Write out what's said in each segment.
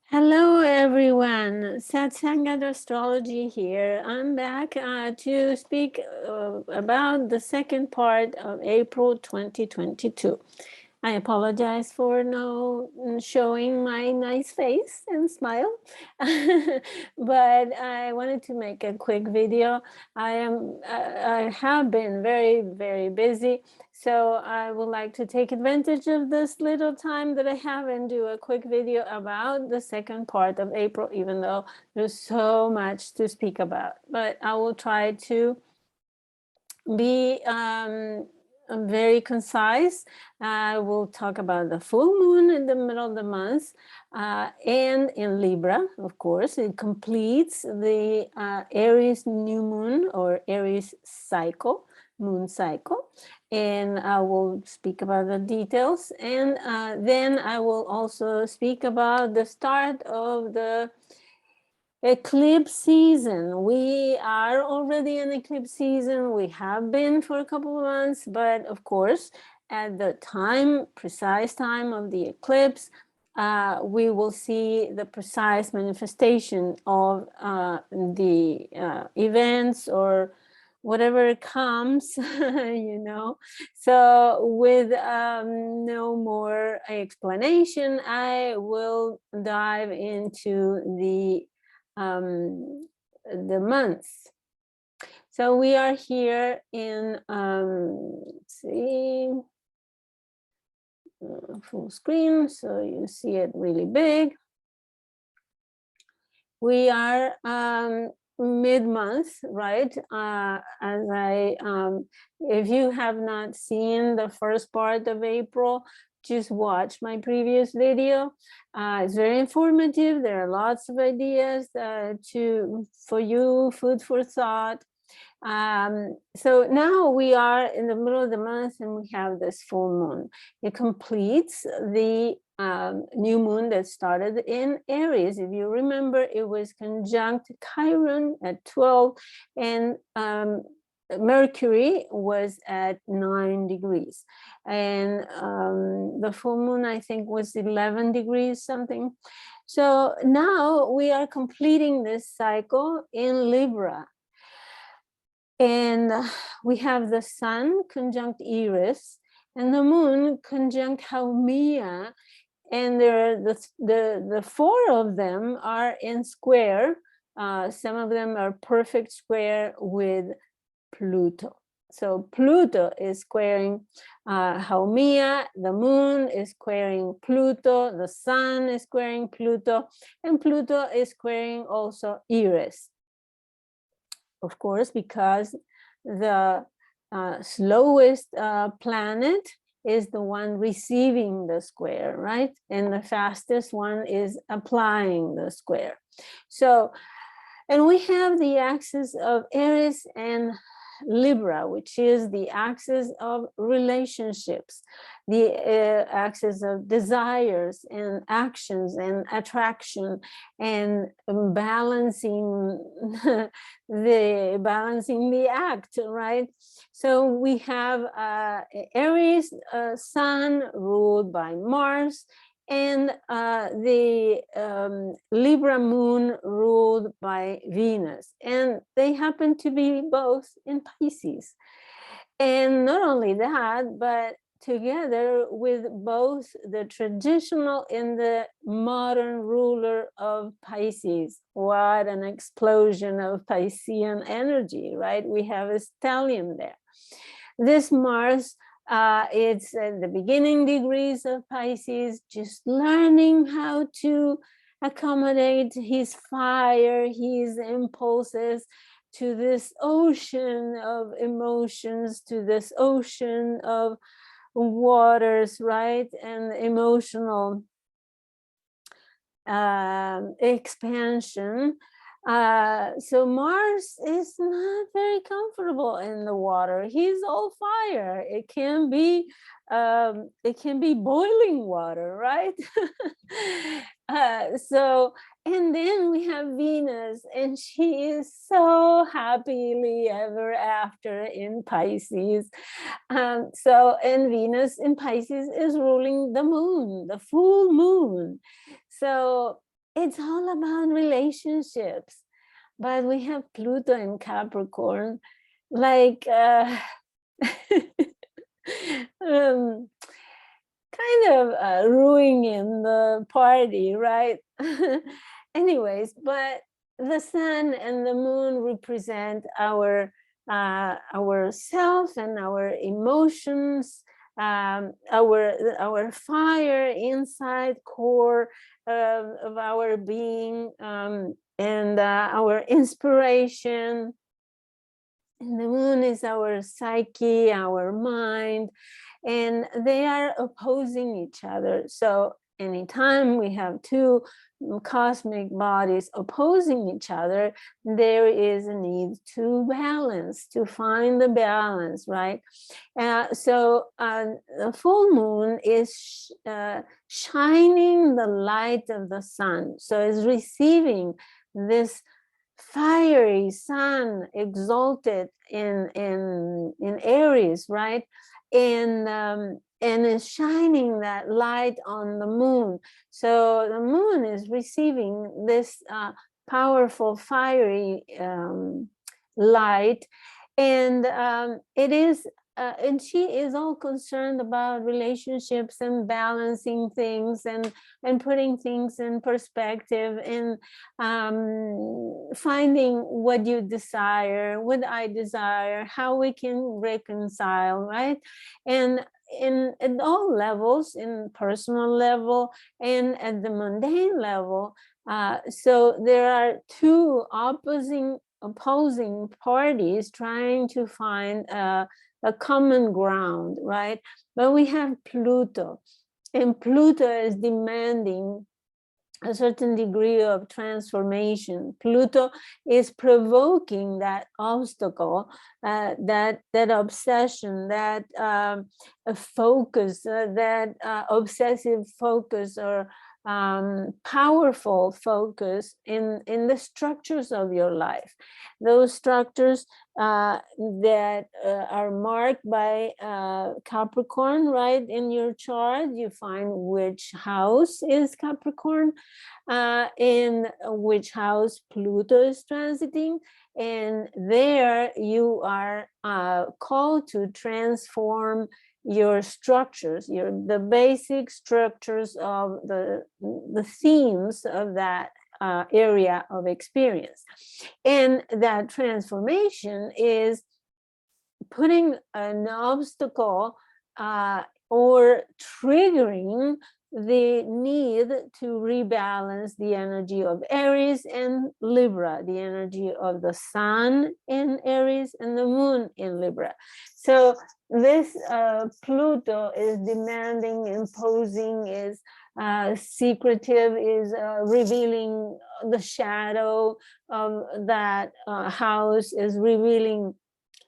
Hello, everyone. Satsanga Astrology here. I'm back to speak about the second part of April 2022. I apologize for no showing my nice face and smile, but I wanted to make a quick video. I have been very busy, so I would like to take advantage of this little time that I have and do a quick video about the second part of April, even though there's so much to speak about. But I will try to be very concise. I will talk about the full moon in the middle of the month and in Libra, of course. It completes the Aries new moon or Aries cycle, moon cycle. And I will speak about the details. And then I will also speak about the start of the eclipse season. We are already in eclipse season. We have been for a couple of months, but of course, at the precise time of the eclipse, we will see the precise manifestation of the events or whatever comes, you know. So with no more explanation, I will dive into the months. So we are here in, let's see, full screen, so you see it really big. We are mid-month, right? If you have not seen the first part of April, just watch my previous video. It's very informative. There are lots of ideas for you, food for thought. So now we are in the middle of the month and we have this full moon. It completes the new moon that started in Aries. If you remember, it was conjunct Chiron at 12 and Mercury was at 9 degrees. And the full moon, I think, was 11 degrees something. So now we are completing this cycle in Libra. And we have the sun conjunct Eris and the moon conjunct Haumea, and the four of them are in square. Some of them are perfect square with Pluto. So Pluto is squaring Haumea, the moon is squaring Pluto, the sun is squaring Pluto, and Pluto is squaring also Eris. Of course, because the slowest planet is the one receiving the square, right? And the fastest one is applying the square. So, and we have the axis of Aries and Libra, which is the axis of relationships, the axis of desires and actions and attraction and balancing the act, right? So we have Aries sun ruled by Mars, and the Libra moon ruled by Venus, and they happen to be both in Pisces. And not only that, but together with both the traditional and the modern ruler of Pisces. What an explosion of Piscean energy, right? We have a stellium there. This Mars, it's at the beginning degrees of Pisces, just learning how to accommodate his fire, his impulses to this ocean of emotions, to this ocean of waters, right? And emotional expansion. So Mars is not very comfortable in the water. He's all fire. It can be boiling water, right? And then we have Venus, and she is so happily ever after in Pisces. And Venus in Pisces is ruling the moon, the full moon. So it's all about relationships. But we have Pluto in Capricorn, like kind of ruining the party, right? Anyways, but the sun and the moon represent our self and our emotions, our fire inside core of our being, and our inspiration. And the moon is our psyche, our mind, and they are opposing each other. So anytime we have two cosmic bodies opposing each other, there is a need to balance, to find the balance, right? So the full moon is shining the light of the sun. So it's receiving this fiery sun exalted in Aries, right? And is shining that light on the moon. So the moon is receiving this powerful fiery light, and it is and she is all concerned about relationships and balancing things and putting things in perspective, and finding what you desire, what I desire, how we can reconcile, right? And at all levels, in personal level and at the mundane level. So there are two opposing parties trying to find a common ground, right? But we have Pluto, and Pluto is demanding a certain degree of transformation. Pluto is provoking that obstacle, that obsession, that focus, that obsessive focus, or powerful focus in the structures of your life. Those structures that are marked by Capricorn, right? In your chart, you find which house is Capricorn, in which house Pluto is transiting, and there you are called to transform your structures, the basic structures of the themes of that area of experience. And that transformation is putting an obstacle or triggering the need to rebalance the energy of Aries and Libra, the energy of the sun in Aries and the moon in Libra. So this Pluto is demanding, imposing, is secretive, is revealing the shadow of that house, is revealing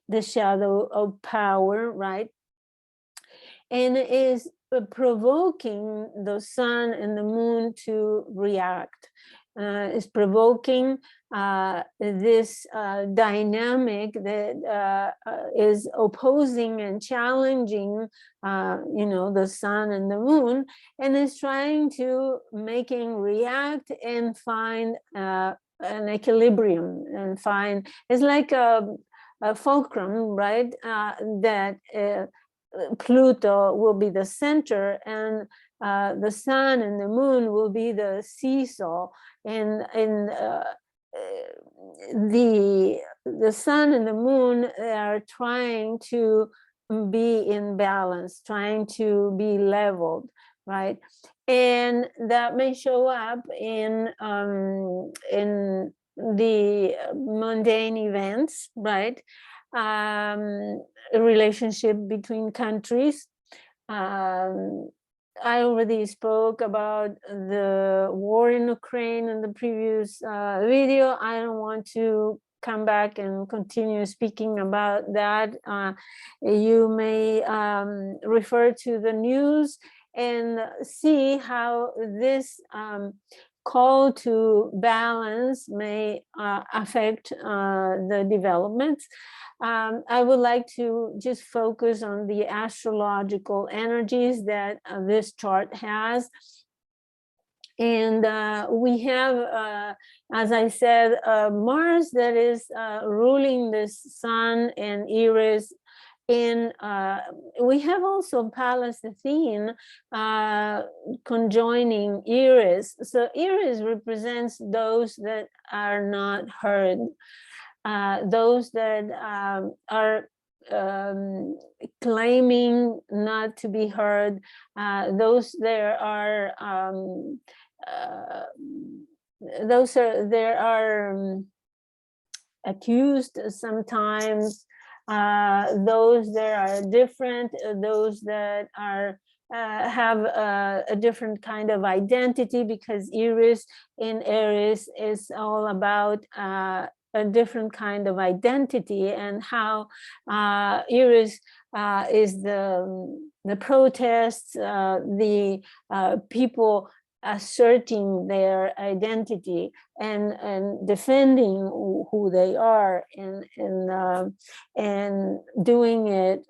the shadow of power, right? And is provoking the sun and the moon to react. Is provoking this dynamic that is opposing and challenging, the sun and the moon, and is trying to making react and find an equilibrium, and find, it's like a fulcrum, right? That Pluto will be the center, and the sun and the moon will be the seesaw, and the sun and the moon are trying to be in balance, trying to be leveled, right? And that may show up in the mundane events, right? A relationship between countries. I already spoke about the war in Ukraine in the previous video. I don't want to come back and continue speaking about that. You may refer to the news and see how this call to balance may affect the developments. I would like to just focus on the astrological energies that this chart has. And we have, as I said, Mars that is ruling this Sun and Eris. And we have also Pallas Athene conjoining Eris. So Eris represents those that are not heard, those that are claiming not to be heard, those there are accused sometimes, those that are different, those that are have a different kind of identity, because Eris in Aries is all about a different kind of identity, and how Eris is the protests, the people asserting their identity and defending who they are, and doing it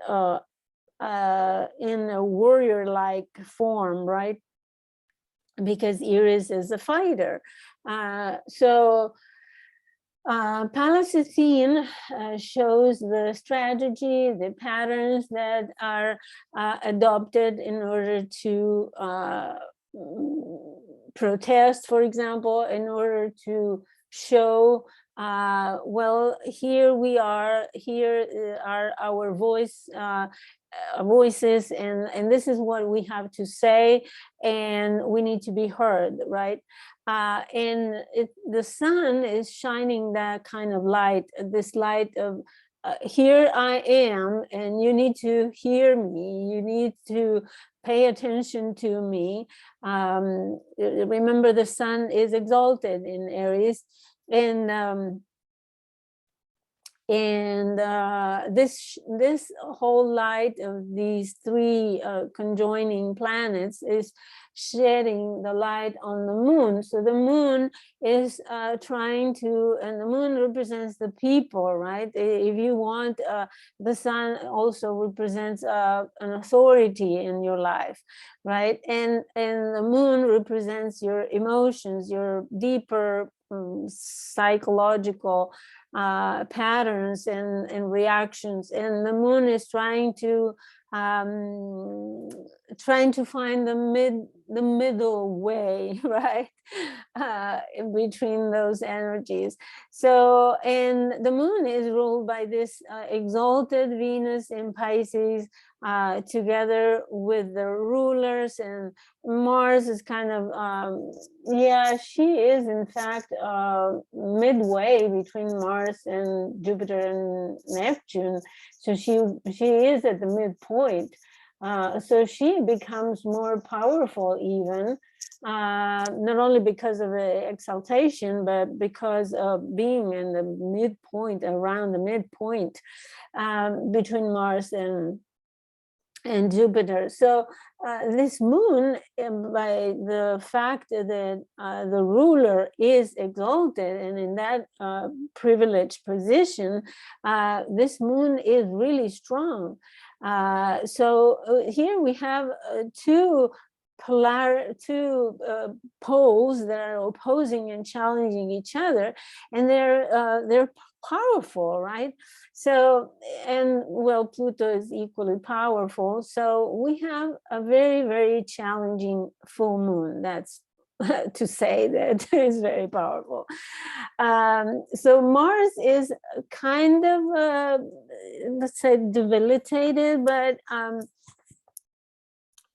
in a warrior-like form, right? Because Eris is a fighter. So Pallas Athene shows the strategy, the patterns that are adopted in order to protest, for example, in order to show, well, here we are, here are our voices, and this is what we have to say, and we need to be heard, right? And the Sun is shining that kind of light, this light of here I am, and you need to hear me, you need to pay attention to me. Remember, the Sun is exalted in Aries, and this whole light of these three conjoining planets is shedding the light on the Moon. So the Moon is trying to, and the Moon represents the people, right? If you want, the Sun also represents an authority in your life, right? And the Moon represents your emotions, your deeper psychological patterns and reactions, and the Moon is trying to find the middle way, right, in between those energies. So, and the Moon is ruled by this exalted Venus in Pisces, together with the rulers, and Mars is kind of yeah, she is in fact midway between Mars and Jupiter and Neptune. So she is at the midpoint. So she becomes more powerful, even not only because of the exaltation, but because of being in the midpoint, around the midpoint between Mars and Jupiter. So this Moon, by the fact that the ruler is exalted and in that privileged position, this Moon is really strong. So here we have two poles that are opposing and challenging each other, and they're powerful, right? So, and well, Pluto is equally powerful. So we have a very, very challenging full moon. That's to say that is very powerful. So Mars is kind of, let's say, debilitated, but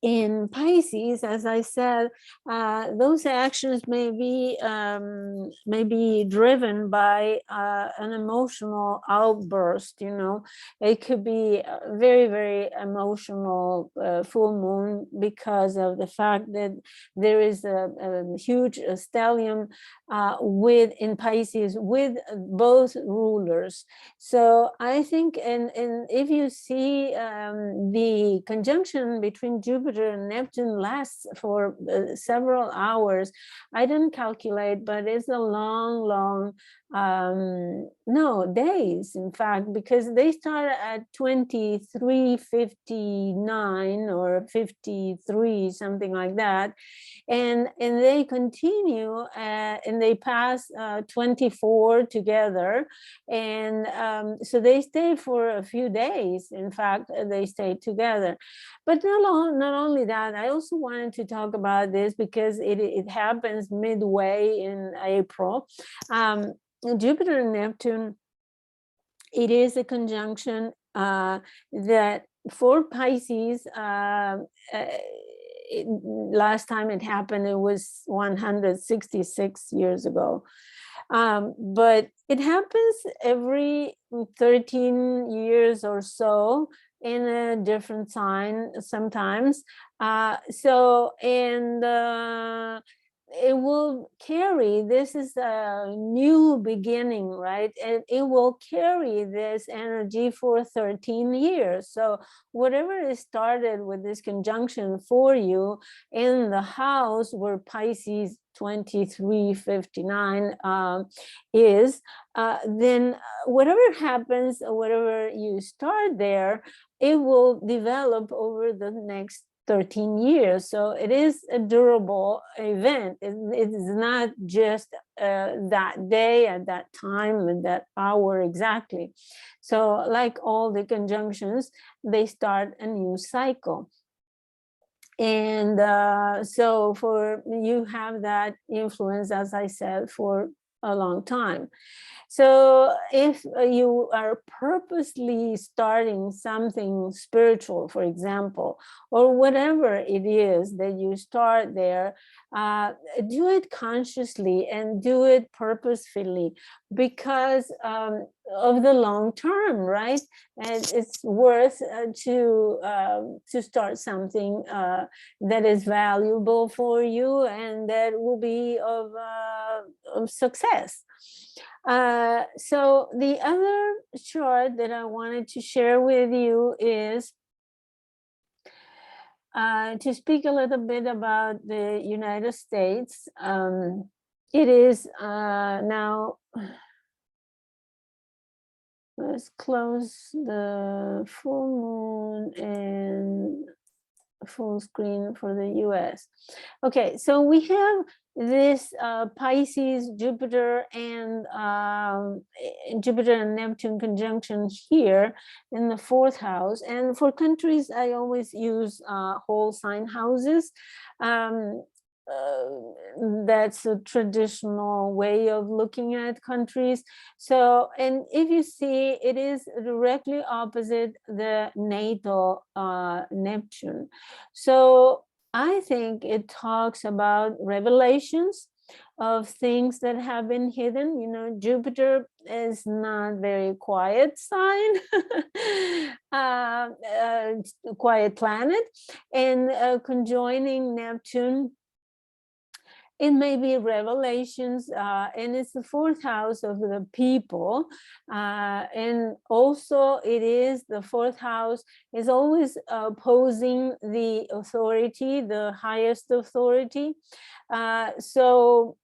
in Pisces, as I said, those actions may be driven by an emotional outburst. You know, it could be a very, very emotional full moon because of the fact that there is a huge stellium in Pisces with both rulers. So I think, and if you see the conjunction between Jupiter and Neptune lasts for several hours. I didn't calculate, but it's a long no, days, in fact, because they start at 23:59 or 53, something like that, and they continue and they pass 24 together, and so they stay for a few days. In fact, they stay together. But not only that, I also wanted to talk about this because it happens midway in April. Jupiter and Neptune, it is a conjunction that for Pisces, last time it happened, it was 166 years ago. But it happens every 13 years or so in a different sign sometimes. It will carry, this is a new beginning, right? And it will carry this energy for 13 years. So whatever is started with this conjunction for you in the house where Pisces 23:59 is, then whatever happens, whatever you start there, it will develop over the next 13 years. So it is a durable event. It is not just that day at that time and that hour exactly. So like all the conjunctions, they start a new cycle. And so for you have that influence, as I said, for a long time. So if you are purposely starting something spiritual, for example, or whatever it is that you start there, do it consciously and do it purposefully because of the long term, right? And it's worth to start something that is valuable for you and that will be of success. So the other chart that I wanted to share with you is to speak a little bit about the United States. It is now, let's close the full moon and full screen for the US. Okay, so we have this Pisces, Jupiter and Neptune conjunction here in the 4th house. And for countries, I always use whole sign houses. That's a traditional way of looking at countries. So, and if you see, it is directly opposite the natal Neptune. So I think it talks about revelations of things that have been hidden. You know, Jupiter is not very quiet sign, quiet planet, and conjoining Neptune, it may be revelations, and it's the 4th house of the people, and also it is the 4th house is always opposing the authority, the highest authority. So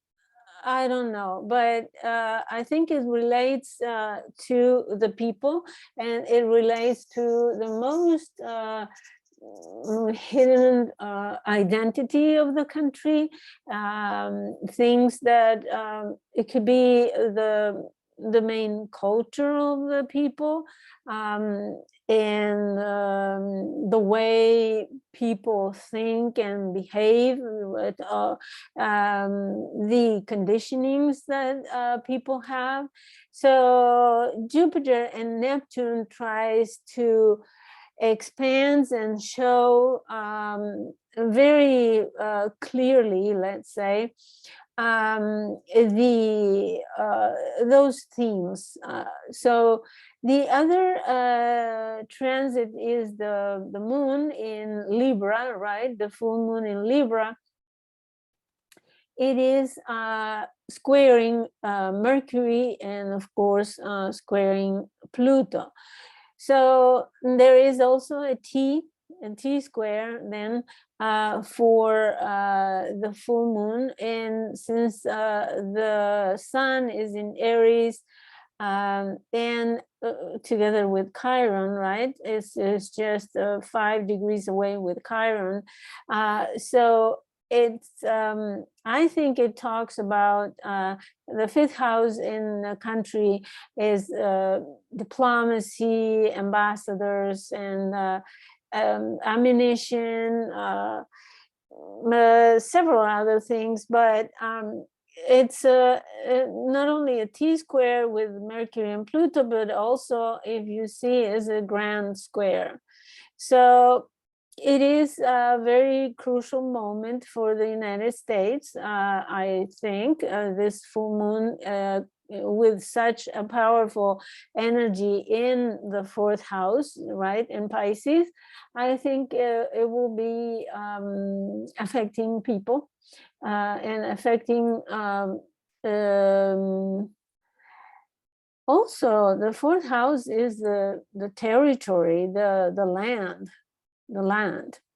I don't know, but I think it relates to the people, and it relates to the most hidden identity of the country, things that it could be the main culture of the people, and the way people think and behave, the conditionings that people have. So Jupiter and Neptune tries to expands and show very clearly, let's say, those themes. So the other transit is the moon in Libra, right? The full moon in Libra. It is squaring Mercury and, of course, squaring Pluto. So there is also a T square then for the full moon. And since the sun is in Aries, and together with Chiron, right, it's just 5 degrees away with Chiron. So it's I think it talks about the 5th house in the country is diplomacy, ambassadors, and ammunition, several other things, but it's not only a T-square with Mercury and Pluto, but also, if you see, is a grand square. So it is a very crucial moment for the United States. I think this full moon with such a powerful energy in the 4th house, right, in Pisces, I think it will be affecting people and affecting also the 4th house is the territory, the land.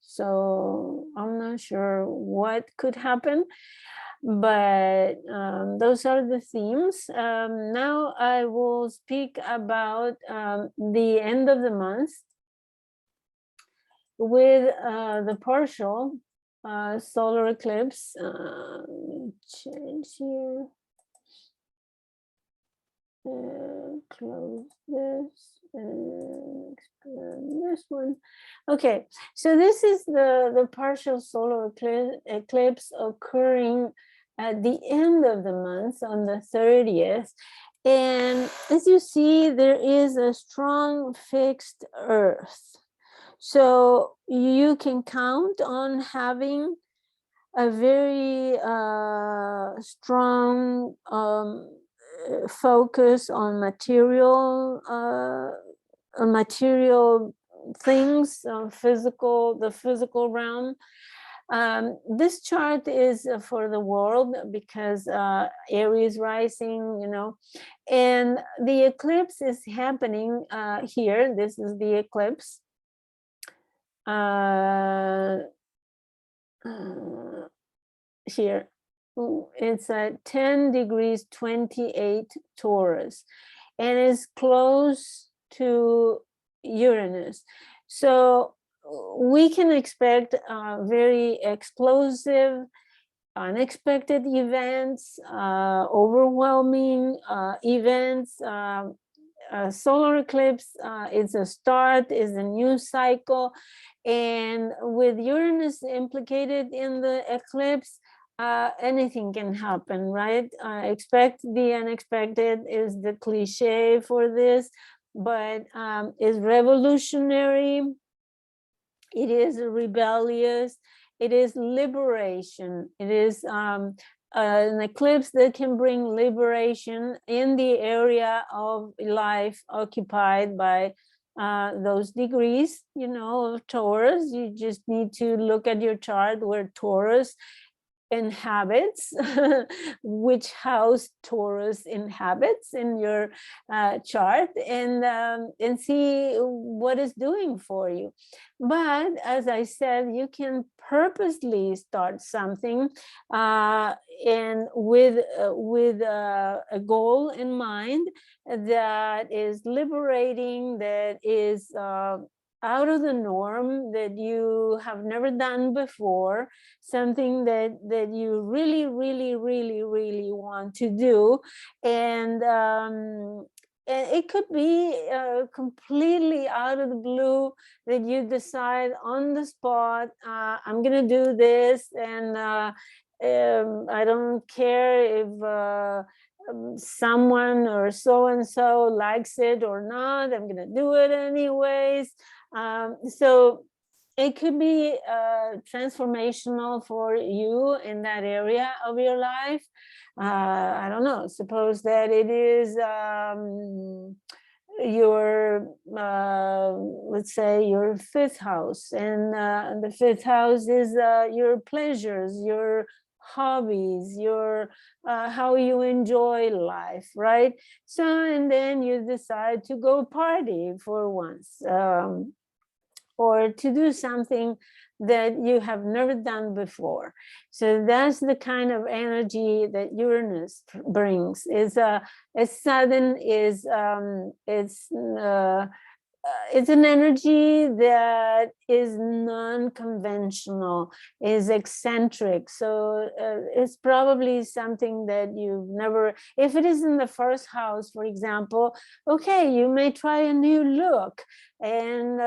So I'm not sure what could happen, but those are the themes. Now I will speak about the end of the month with the partial solar eclipse. Let me change here. Close this and expand this one. Okay, so this is the partial solar eclipse occurring at the end of the month on the 30th. And as you see, there is a strong fixed Earth. So you can count on having a very strong focus on material things, the physical realm. This chart is for the world because Aries rising, you know, and the eclipse is happening here. This is the eclipse. Here. It's at 10 degrees 28 Taurus, and is close to Uranus. So we can expect very explosive, unexpected events, overwhelming events. Solar eclipse is a start, is a new cycle, and with Uranus implicated in the eclipse, anything can happen, right? Expect the unexpected is the cliche for this, but is revolutionary, it is rebellious, it is liberation, it is an eclipse that can bring liberation in the area of life occupied by those degrees, you know, of Taurus. You just need to look at your chart where Taurus inhabits, which house Taurus inhabits in your chart, and see what it's doing for you. But as I said, you can purposely start something and with a goal in mind that is liberating, that is out of the norm, that you have never done before, something that you really want to do. And it could be completely out of the blue that you decide on the spot, I'm gonna do this, and I don't care if someone or so-and-so likes it or not, I'm gonna do it anyways. So it could be transformational for you in that area of your life. I don't know, suppose that it is your let's say your 5th house, and the 5th house is your pleasures, your hobbies, your how you enjoy life, right? So, and then you decide to go party for once, or to do something that you have never done before. So that's the kind of energy that Uranus brings. Is a sudden, it's an energy that is non-conventional, is eccentric. So it's probably something that you've never, if it is in the first house, for example, okay, you may try a new look, and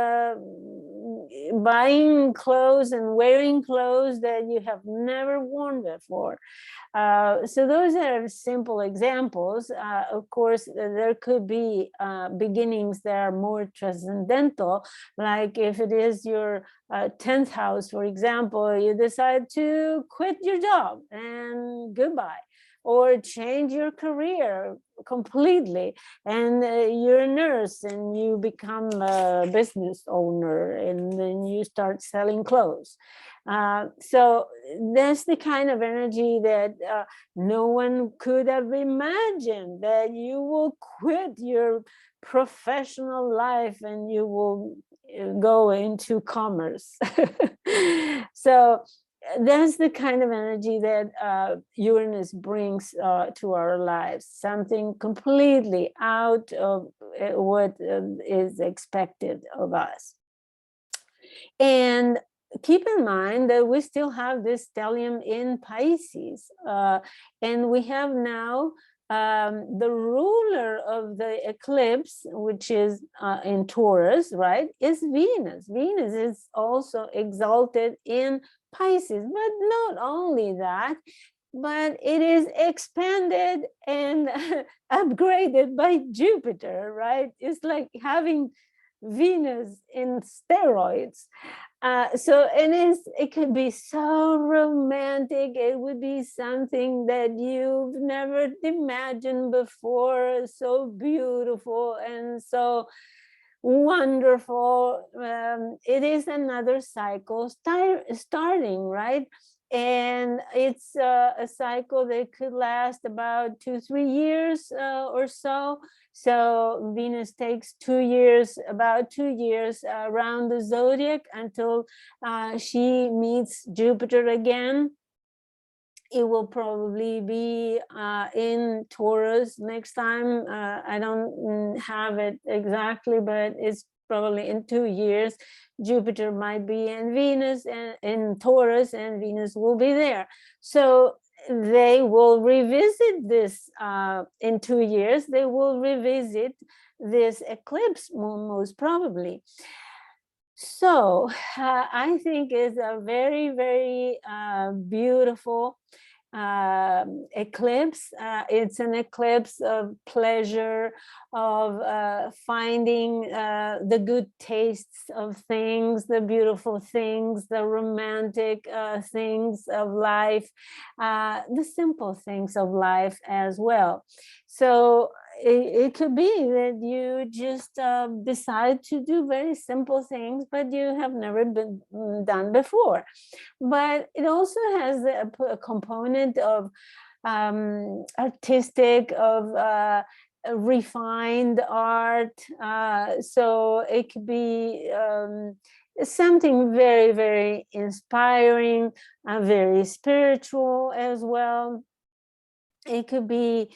buying clothes and wearing clothes that you have never worn before. So those are simple examples. Of course, there could be beginnings that are more transcendental, like if it is your 10th house, for example, you decide to quit your job and goodbye, or change your career completely, and you're a nurse and you become a business owner, and then you start selling clothes. So that's the kind of energy that no one could have imagined, that you will quit your professional life and you will go into commerce. So that's the kind of energy that Uranus brings to our lives, something completely out of what is expected of us. And keep in mind that we still have this stellium in Pisces, and we have now the ruler of the eclipse, which is in Taurus, right, is Venus. Venus is also exalted in Pisces, but not only that, but it is expanded and upgraded by Jupiter, right? It's like having Venus in steroids. So it could be so romantic. It would be something that you've never imagined before. So beautiful and so wonderful. It is another cycle starting, right? And it's a cycle that could last about 2-3 years or so. So Venus takes 2 years, about 2 years around the zodiac until she meets Jupiter again. It will probably be in Taurus next time. I don't have it exactly, but it's probably in 2 years. Jupiter might be in Venus and in Taurus, and Venus will be there. So they will revisit this in 2 years. They will revisit this eclipse most probably. So I think it's a very, very beautiful eclipse. It's an eclipse of pleasure, of finding the good tastes of things, the beautiful things, the romantic things of life, the simple things of life as well. So it could be that you just decide to do very simple things, but you have never been done before. But it also has a component of artistic, of refined art. So it could be something very, very inspiring, very spiritual as well. It could be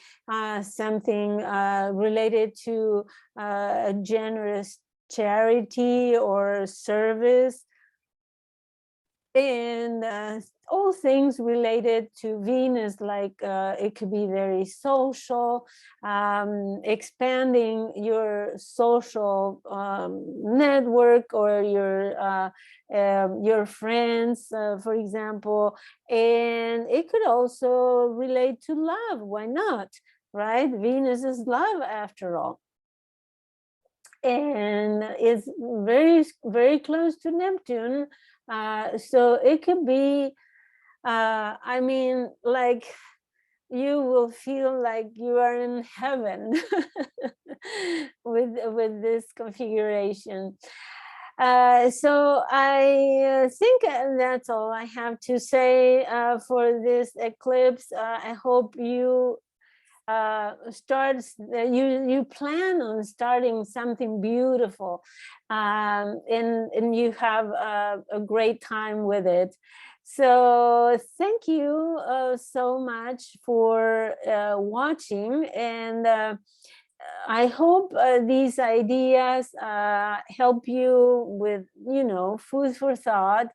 something related to a generous charity or service, and all things related to Venus, like it could be very social, expanding your social network, or your friends, for example. And it could also relate to love. Why not, right? Venus is love after all, and it's very, very close to Neptune. So it could be, I mean, like, you will feel like you are in heaven with this configuration. So I think that's all I have to say for this eclipse. I hope you you plan on starting something beautiful, and you have a great time with it. So thank you so much for watching, and I hope these ideas help you with, food for thought.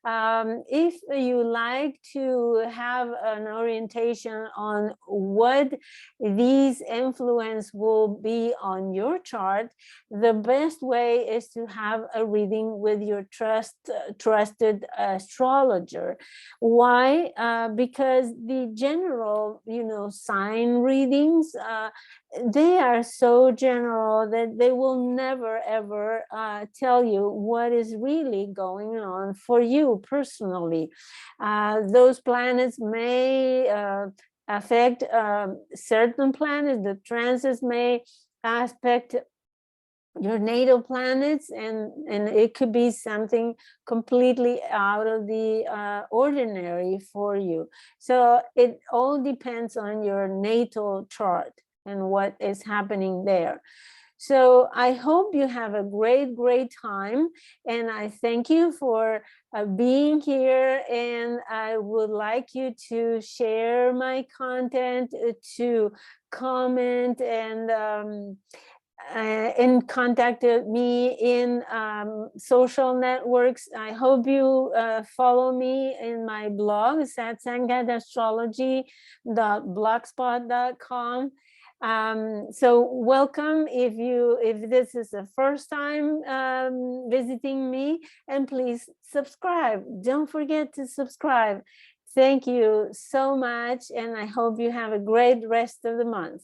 If you like to have an orientation on what these influence will be on your chart, the best way is to have a reading with your trusted astrologer. Why? Because the general, sign readings, they are so general that they will never ever tell you what is really going on for you personally. Those planets may affect certain planets. The transits may aspect your natal planets, and it could be something completely out of the ordinary for you. So it all depends on your natal chart and what is happening there. So I hope you have a great time, and I thank you for being here, and I would like you to share my content, to comment, and contacted me in social networks. I hope you follow me in my blog, satsangadastrology.blogspot.com. So welcome if this is the first time visiting me, and please subscribe. Don't forget to subscribe. Thank you so much, and I hope you have a great rest of the month.